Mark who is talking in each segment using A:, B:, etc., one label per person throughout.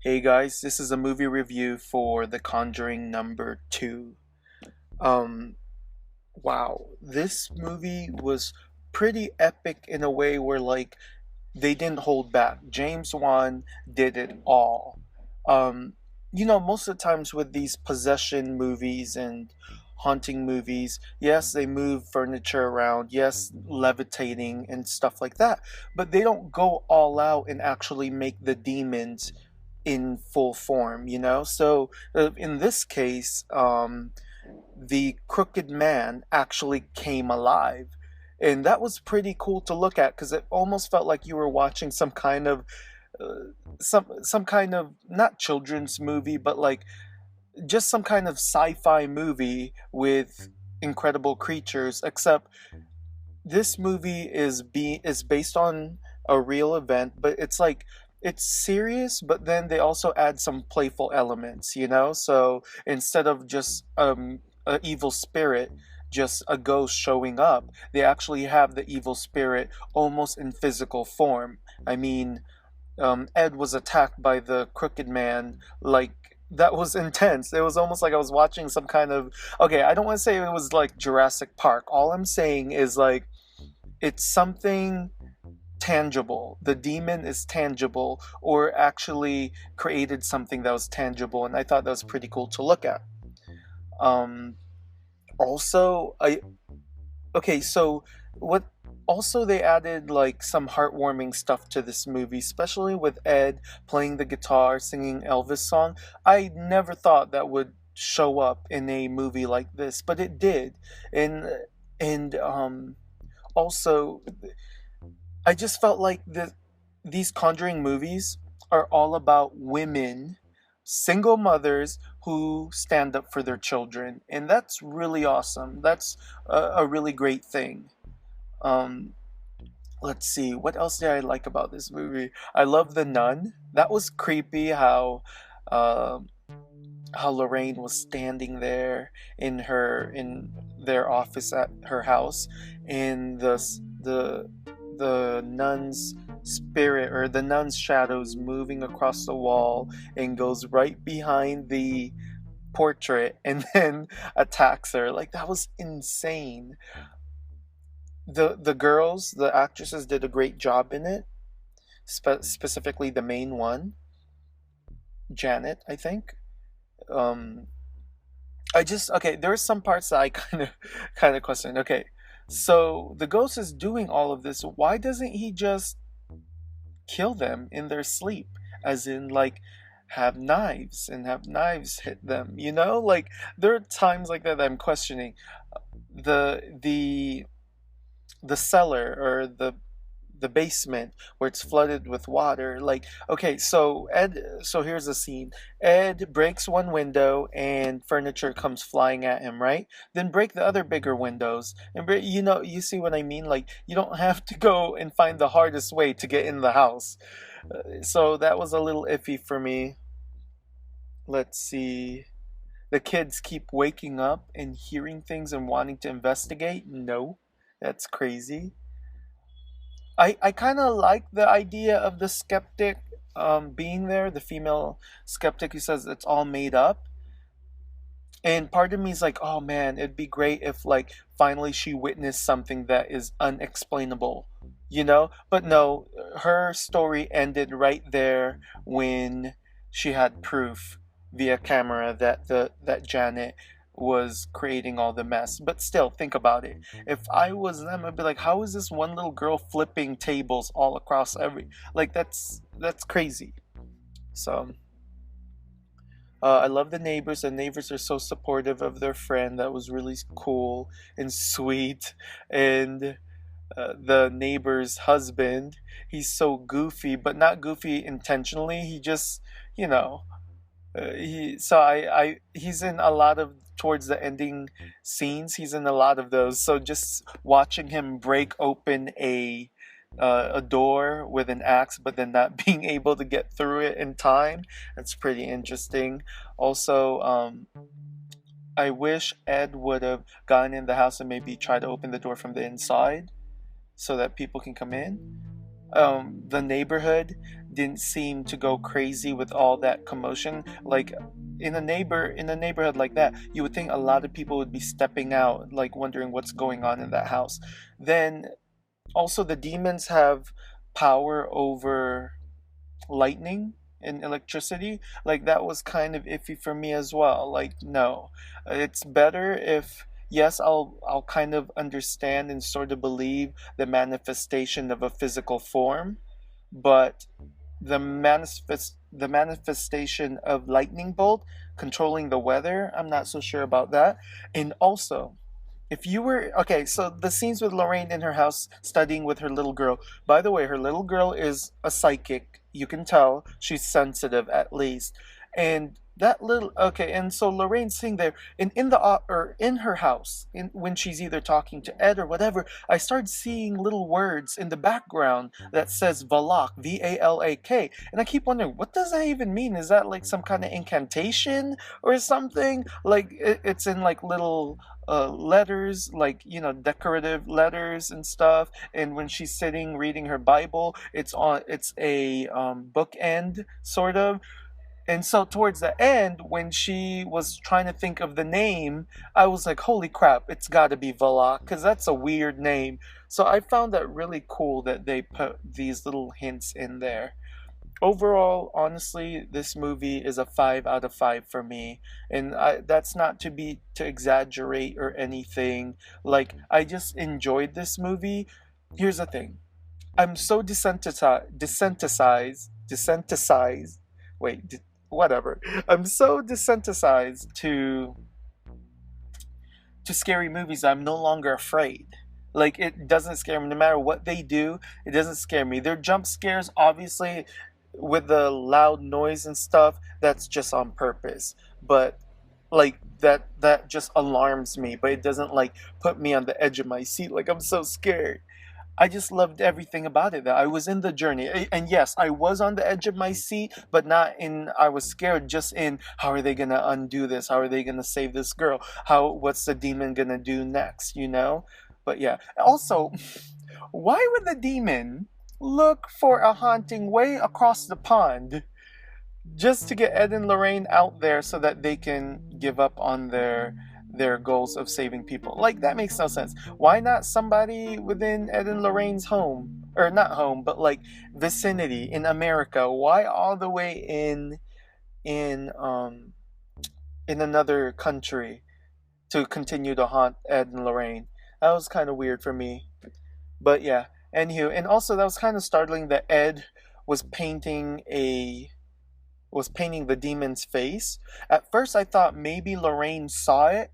A: Hey guys, this is a movie review for The Conjuring number 2. Um, wow, this movie was pretty epic in a way where they didn't hold back. James Wan did it all. Um, most of the times with these possession movies and haunting movies, yes, they move furniture around, yes, levitating and stuff like that, but they don't go all out and actually make the demons in full form, So in this case, the crooked man actually came alive. And that was pretty cool to look at because it almost felt like you were watching some kind of not children's movie, but like just some kind of sci-fi movie with incredible creatures. Except this movie is based on a real event, but it's serious, but then they also add some playful elements, So instead of just a evil spirit, just a ghost showing up, they actually have the evil spirit almost in physical form. I mean, Ed was attacked by the crooked man like that was intense. It was almost like I was watching some kind of okay, I don't want to say it was like Jurassic Park. All I'm saying is like it's something tangible. The demon is tangible or actually created something that was tangible, and I thought that was pretty cool to look at. Um also I okay, so what also they added like some heartwarming stuff to this movie, especially with Ed playing the guitar, singing Elvis song. I never thought that would show up in a movie like this, but it did. And also I just felt like these Conjuring movies are all about women, single mothers who stand up for their children, and that's really awesome. That's a really great thing. Um, let's see, what else did I like about this movie? I love the nun. That was creepy. Uh, how Lorraine was standing there in their office at her house, and the nun's spirit or the nun's shadows moving across the wall and goes right behind the portrait and then attacks her. Like that was insane. The girls, the actresses did a great job in it. Specifically the main one, Janet, I think. Um, I just okay. There are some parts that I kind of question. Okay, so the ghost is doing all of this. Why doesn't he just kill them in their sleep? As in, like, have knives and have knives hit them. Like there are times like that I'm questioning the the the cellar or the basement where it's flooded with water. Like, okay, so here's the scene. Ed breaks one window and furniture comes flying at him, right? Then break the other bigger windows. And you see what I mean? Like, you don't have to go and find the hardest way to get in the house. So that was a little iffy for me. Let's see. The kids keep waking up and hearing things and wanting to investigate. No, that's crazy. I kind of like the idea of the skeptic being there, the female skeptic who says it's all made up. And part of me is like, oh man, it'd be great if like finally she witnessed something that is unexplainable, But no, her story ended right there when she had proof via camera that Janet was creating all the mess. But still, think about it. If I was them, I'd be like, how is this one little girl flipping tables all across every like that's crazy. So I love the neighbors. The neighbors are so supportive of their friend. That was really cool and sweet. And the neighbor's husband, he's so goofy, but not goofy intentionally. He just, you know, he's in a lot of towards the ending scenes. He's in a lot of those. So just watching him break open a door with an axe, but then not being able to get through it in time, that's pretty interesting. Also, I wish Ed would have gotten in the house and maybe tried to open the door from the inside so that people can come in. The neighborhood, didn't seem to go crazy with all that commotion. Like in a neighborhood like that, you would think a lot of people would be stepping out, like wondering what's going on in that house. Then also the demons have power over lightning and electricity. Like that was kind of iffy for me as well. Like no, it's better if yes, I'll kind of understand and sort of believe the manifestation of a physical form, but the manifestation of lightning bolt controlling the weather, I'm not so sure about that. And also, if you were okay, so the scenes with Lorraine in her house studying with her little girl. By the way, her little girl is a psychic. You can tell she's sensitive at least. And that little okay, and so Lorraine's sitting there in the or in her house, when she's either talking to Ed or whatever. I started seeing little words in the background that says Valak, Valak, and I keep wondering what does that even mean? Is that like some kind of incantation or something? Like it's in like little letters, like decorative letters and stuff. And when she's sitting reading her Bible, it's a bookend sort of. And so towards the end, when she was trying to think of the name, I was like, holy crap, it's got to be Valak, because that's a weird name. So I found that really cool that they put these little hints in there. Overall, honestly, this movie is a 5 out of 5 for me. And that's not to exaggerate or anything. Like, I just enjoyed this movie. Here's the thing. I'm so desensitized. Wait, whatever. I'm so desensitized to scary movies. I'm no longer afraid. Like it doesn't scare me no matter what they do. It doesn't scare me. Their jump scares, obviously, with the loud noise and stuff. That's just on purpose. But like that just alarms me. But it doesn't like put me on the edge of my seat. Like I'm so scared. I just loved everything about it. That I was in the journey, and yes, I was on the edge of my seat, but not in. I was scared, just in how are they gonna undo this? How are they gonna save this girl? What's the demon gonna do next? But yeah. Also, why would the demon look for a haunting way across the pond just to get Ed and Lorraine out there so that they can give up on their goals of saving people? Like that makes no sense. Why not somebody within Ed and Lorraine's home, or not home, but like vicinity in America? Why all the way in um in another country to continue to haunt Ed and Lorraine? That was kind of weird for me. But yeah, anywho, and also that was kind of startling that Ed was painting a was painting the demon's face. At first, I thought maybe Lorraine saw it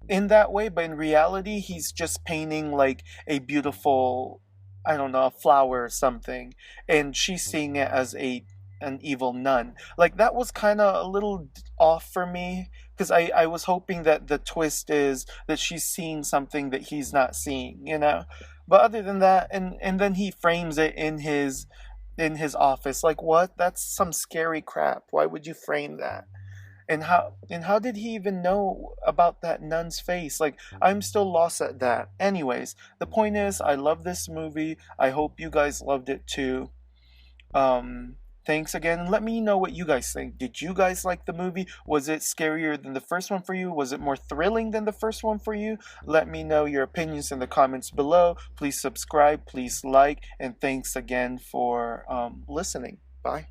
A: in that way, but in reality, he's just painting like a beautiful, I don't know, a flower or something, and she's seeing it as an evil nun. Like that was kind of a little off for me because I was hoping that the twist is that she's seeing something that he's not seeing. But other than that, and then he frames it in his office. Like what? That's some scary crap. Why would you frame that? And how did he even know about that nun's face? Like I'm still lost at that. Anyways, the point is I love this movie. I hope you guys loved it too. Thanks again. Let me know what you guys think. Did you guys like the movie? Was it scarier than the first one for you? Was it more thrilling than the first one for you? Let me know your opinions in the comments below. Please subscribe, please like, and thanks again for listening. Bye.